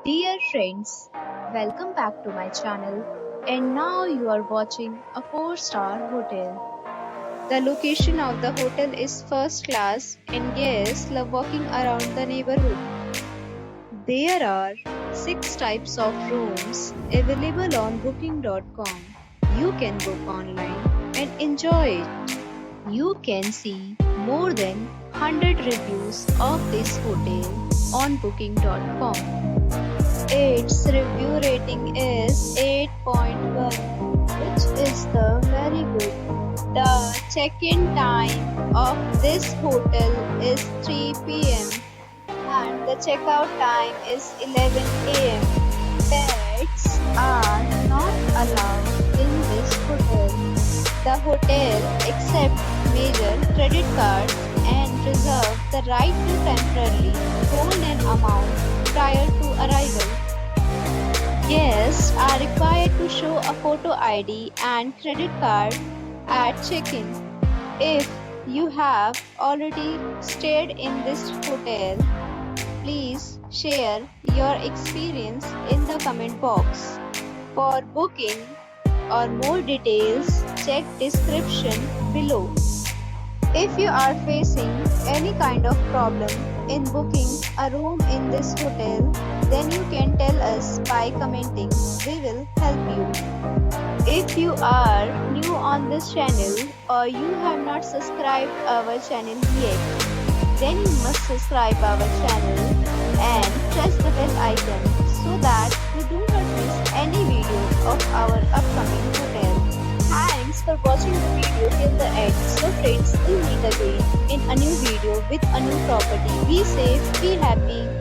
Dear friends, welcome back to my channel. And now you are watching a 4-star hotel. The location of the hotel is first class and guests love walking around the neighborhood. There are 6 types of rooms available on booking.com. You can book online and enjoy it. You can see more than 100 reviews of this hotel on booking.com. Its review rating is 8.1, which is the very good. The check-in time of this hotel is 3 p.m. and the checkout time is 11 a.m. Pets are not allowed in this hotel. The hotel accepts major credit cards and reserves the right to temporarily hold an amount prior to arrival. Guests are required to show a photo ID and credit card at check-in. If you have already stayed in this hotel, please share your experience in the comment box. For booking or more details, check description below. If you are facing any kind of problem in booking a room in this hotel, then you can tell us by commenting. We will help you. If you are new on this channel or you have not subscribed our channel yet, then you must subscribe our channel and press the bell icon so that you do not miss any video of our upcoming hotel. Thanks for watching the video till the end. So friends, we'll meet again in a new video with a new property. Be safe, be happy.